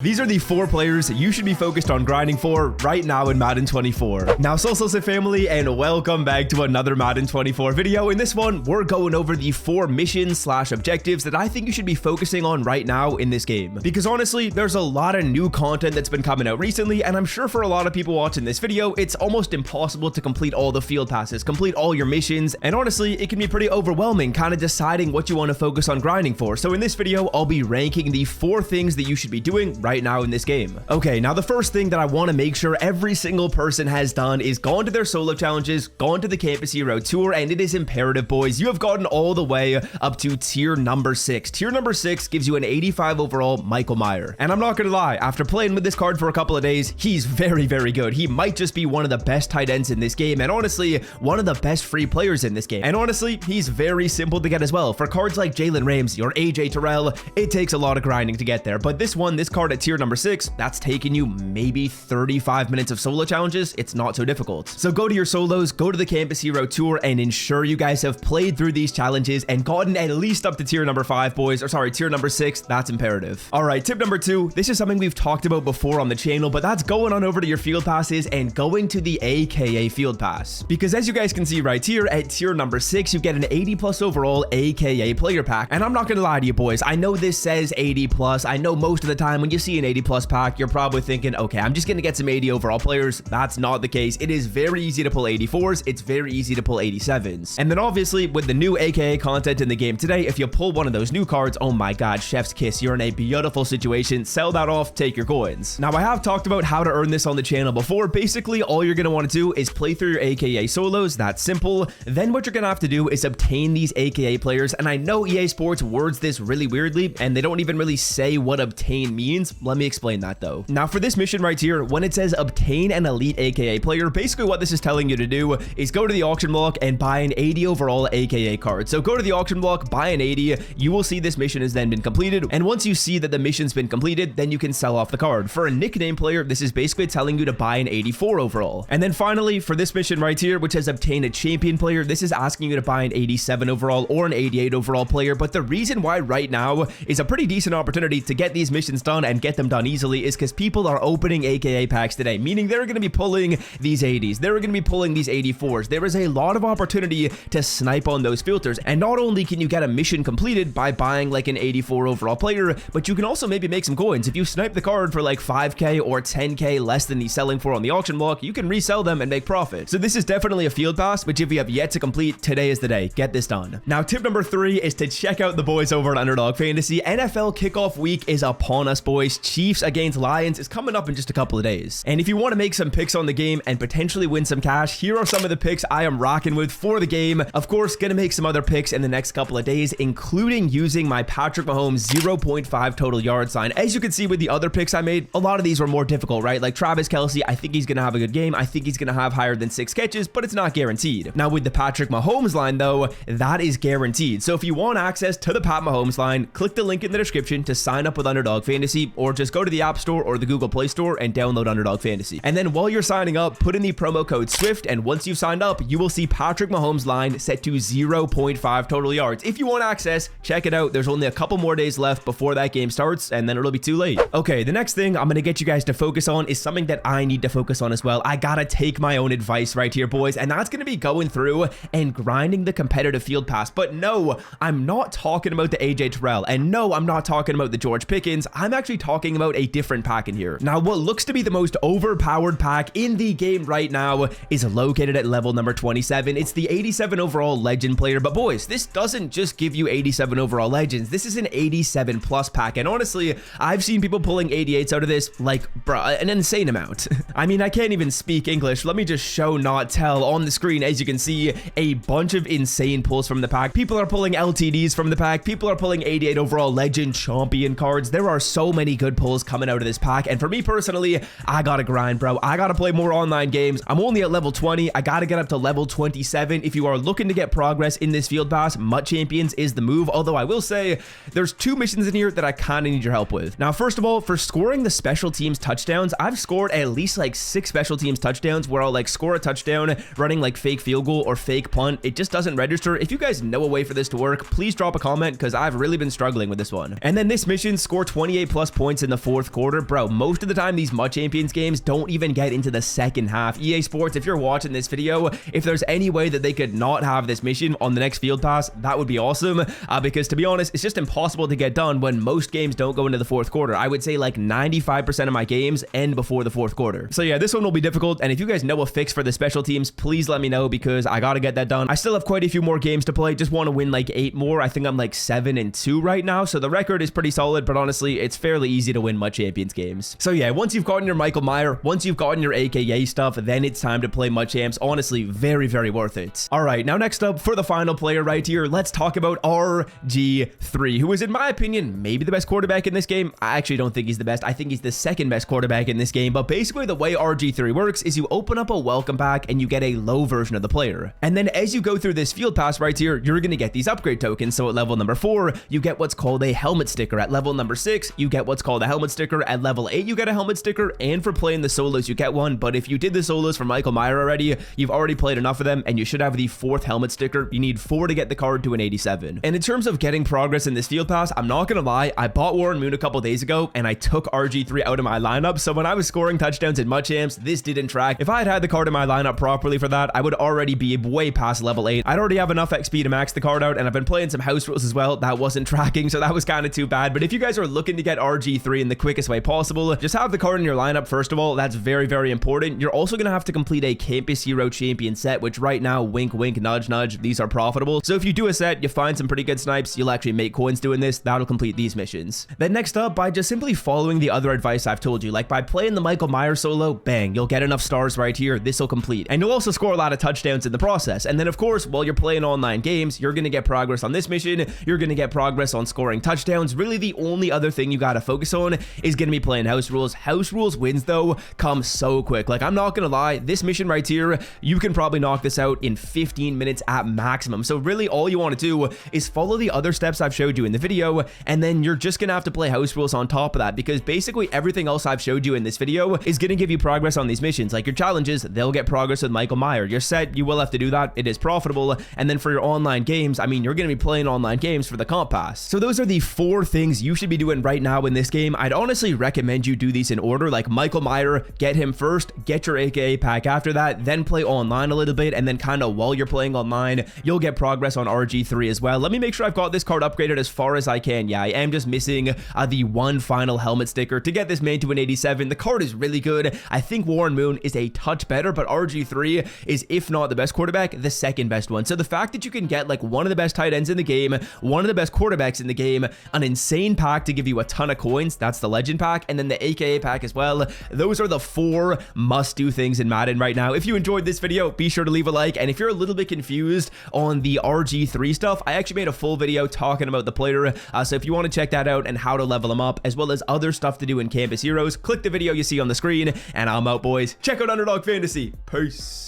These are the 4 players you should be focused on grinding for right now in Madden 24. Now, Soulsy family, and welcome back to another Madden 24 video. In this one, we're going over the 4 missions / objectives that I think you should be focusing on right now in this game. Because honestly, there's a lot of new content that's been coming out recently, and I'm sure for a lot of people watching this video, it's almost impossible to complete all the field passes, complete all your missions, and honestly, it can be pretty overwhelming kind of deciding what you want to focus on grinding for. So in this video, I'll be ranking the 4 things that you should be doing right now in this game. Okay, now the first thing that I want to make sure every single person has done is gone to their solo challenges, gone to the Campus Hero Tour, and it is imperative, boys. You have gotten all the way up to tier number 6. Tier number 6 gives you an 85 overall Michael Meyer. And I'm not gonna lie, after playing with this card for a couple of days, he's very, very good. He might just be one of the best tight ends in this game, and honestly, one of the best free players in this game. And honestly, he's very simple to get as well. For cards like Jalen Ramsey or AJ Terrell, it takes a lot of grinding to get there. But this card at tier number 6, that's taking you maybe 35 minutes of solo challenges. It's not so difficult. So go to your solos, go to the Campus Hero Tour, and ensure you guys have played through these challenges and gotten at least up to tier number 5, boys. Or sorry, tier number 6. That's imperative. All right, tip number 2. This is something we've talked about before on the channel, but that's going on over to your field passes and going to the AKA field pass. Because as you guys can see right here, at tier number 6, you get an 80 plus overall AKA player pack. And I'm not gonna lie to you, boys. I know this says 80 plus. I know most of the time when you see an 80 plus pack, you're probably thinking, okay, I'm just gonna get some 80 overall players. That's not the case. It is very easy to pull 84s. It's very easy to pull 87s. And then obviously with the new AKA content in the game today, if you pull one of those new cards, oh my god, chef's kiss, you're in a beautiful situation. Sell that off, take your coins. Now, I have talked about how to earn this on the channel before. Basically, all you're gonna want to do is play through your AKA solos. That's simple. Then what you're gonna have to do is obtain these AKA players. And I know EA Sports words this really weirdly, and they don't even really say what obtain means. Let me explain that though. Now for this mission right here, when it says obtain an elite AKA player, basically what this is telling you to do is go to the auction block and buy an 80 overall AKA card. So go to the auction block, buy an 80, you will see this mission has then been completed, and once you see that the mission's been completed, then you can sell off the card. For a nickname player, this is basically telling you to buy an 84 overall. And then finally, for this mission right here, which has obtained a champion player, this is asking you to buy an 87 overall or an 88 overall player. But the reason why right now is a pretty decent opportunity to get these missions done and get them done easily is because people are opening AKA packs today, meaning they're going to be pulling these 80s, they're going to be pulling these 84s. There is a lot of opportunity to snipe on those filters, and not only can you get a mission completed by buying like an 84 overall player, but you can also maybe make some coins. If you snipe the card for like 5k or 10k less than he's selling for on the auction block, you can resell them and make profit. So this is definitely a field pass, which if you have yet to complete, today is the day. Get this done. Now tip number 3 is to check out the boys over at Underdog Fantasy. NFL kickoff week is upon us, boys. Chiefs against Lions is coming up in just a couple of days. And if you want to make some picks on the game and potentially win some cash, here are some of the picks I am rocking with for the game. Of course, gonna make some other picks in the next couple of days, including using my Patrick Mahomes 0.5 total yard sign. As you can see with the other picks I made, a lot of these were more difficult, right? Like Travis Kelce, I think he's gonna have a good game. I think he's gonna have higher than 6 catches, but it's not guaranteed. Now with the Patrick Mahomes line though, that is guaranteed. So if you want access to the Pat Mahomes line, click the link in the description to sign up with Underdog Fantasy, or just go to the App Store or the Google Play Store and download Underdog Fantasy. And then while you're signing up, put in the promo code SWIFT, and once you've signed up, you will see Patrick Mahomes line set to 0.5 total yards. If you want access, check it out. There's only a couple more days left before that game starts, and then it'll be too late. Okay, the next thing I'm gonna get you guys to focus on is something that I need to focus on as well. I gotta take my own advice right here, boys, and that's gonna be going through and grinding the competitive field pass. But no, I'm not talking about the AJ Terrell, and no, I'm not talking about the George Pickens. I'm actually talking about a different pack in here. Now, what looks to be the most overpowered pack in the game right now is located at level number 27. It's the 87 overall legend player. But boys, this doesn't just give you 87 overall legends. This is an 87 plus pack. And honestly, I've seen people pulling 88s out of this, like, bruh, an insane amount. I mean, I can't even speak English. Let me just show, not tell. On the screen, as you can see, a bunch of insane pulls from the pack. People are pulling LTDs from the pack. People are pulling 88 overall legend champion cards. There are so many good pulls coming out of this pack. And for me personally, I gotta grind, bro. I gotta play more online games. I'm only at level 20. I gotta get up to level 27. If you are looking to get progress in this field pass, MUT Champions is the move. Although I will say there's 2 missions in here that I kind of need your help with. Now, first of all, for scoring the special teams touchdowns, I've scored at least like 6 special teams touchdowns where I'll like score a touchdown running like fake field goal or fake punt. It just doesn't register. If you guys know a way for this to work, please drop a comment because I've really been struggling with this one. And then this mission, score 28 plus points points in the fourth quarter. Bro, most of the time these MUT Champions games don't even get into the second half. EA Sports, if you're watching this video, if there's any way that they could not have this mission on the next field pass, that would be awesome, because to be honest, it's just impossible to get done when most games don't go into the fourth quarter. I would say like 95% of my games end before the fourth quarter. So yeah, this one will be difficult, and if you guys know a fix for the special teams, please let me know, because I gotta get that done. I still have quite a few more games to play, just want to win like 8 more. I think I'm like 7-2 right now, so the record is pretty solid, but honestly, it's fairly easy to win MUT Champions games. So yeah, once you've gotten your Michael Meyer, once you've gotten your AKA stuff, then it's time to play MUT Champs. Honestly, very, very worth it. All right, now next up, for the final player right here, let's talk about RG3, who is, in my opinion, maybe the best quarterback in this game. I actually don't think he's the best. I think he's the second best quarterback in this game, but basically the way RG3 works is you open up a welcome pack and you get a low version of the player. And then as you go through this field pass right here, you're going to get these upgrade tokens. So at level number 4, you get what's called a helmet sticker. At level number 6, you get what's called a helmet sticker. At level 8, you get a helmet sticker, and for playing the solos, you get one. But if you did the solos for Michael Meyer already, you've already played enough of them, and you should have the 4th helmet sticker. You need 4 to get the card to an 87. And in terms of getting progress in this field pass, I'm not gonna lie, I bought Warren Moon a couple days ago, and I took RG3 out of my lineup. So when I was scoring touchdowns in MUT Champs, this didn't track. If I had had the card in my lineup properly for that, I would already be way past level 8. I'd already have enough XP to max the card out, and I've been playing some house rules as well. That wasn't tracking, so that was kind of too bad. But if you guys are looking to get RG3 in the quickest way possible, just have the card in your lineup first of all. That's very, very important. You're also gonna have to complete a Campus Hero Champion set, which right now, wink, wink, nudge, nudge, these are profitable. So if you do a set, you find some pretty good snipes, you'll actually make coins doing this. That'll complete these missions. Then next up, by just simply following the other advice I've told you, like by playing the Michael Meyer solo, bang, you'll get enough stars right here. This will complete, and you'll also score a lot of touchdowns in the process. And then of course, while you're playing online games, you're gonna get progress on this mission. You're gonna get progress on scoring touchdowns. Really, the only other thing you gotta focus on is gonna be playing house rules. House rules wins though come so quick. Like, I'm not gonna lie, this mission right here, you can probably knock this out in 15 minutes at maximum. So really, all you want to do is follow the other steps I've showed you in the video, and then you're just gonna have to play house rules on top of that, because basically everything else I've showed you in this video is gonna give you progress on these missions. Like your challenges, they'll get progress with Michael Meyer. Your set, you will have to do that. It is profitable. And then for your online games, I mean, you're gonna be playing online games for the comp pass. So those are the 4 things you should be doing right now in this game. I'd honestly recommend you do these in order. Like Michael Meyer, get him first, get your AKA pack after that, then play online a little bit, and then kind of while you're playing online, you'll get progress on RG3 as well. Let me make sure I've got this card upgraded as far as I can. Yeah, I am just missing the 1 final helmet sticker to get this made to an 87. The card is really good. I think Warren Moon is a touch better, but RG3 is, if not the best quarterback, the second best one. So the fact that you can get like one of the best tight ends in the game, one of the best quarterbacks in the game, an insane pack to give you a ton of coins, that's the legend pack, and then the AKA pack as well. Those are the 4 must-do things in Madden right now. If you enjoyed this video, be sure to leave a like, and if you're a little bit confused on the RG3 stuff, I actually made a full video talking about the player, so if you want to check that out and how to level him up, as well as other stuff to do in Campus Heroes, click the video you see on the screen, and I'm out, boys. Check out Underdog Fantasy. Peace.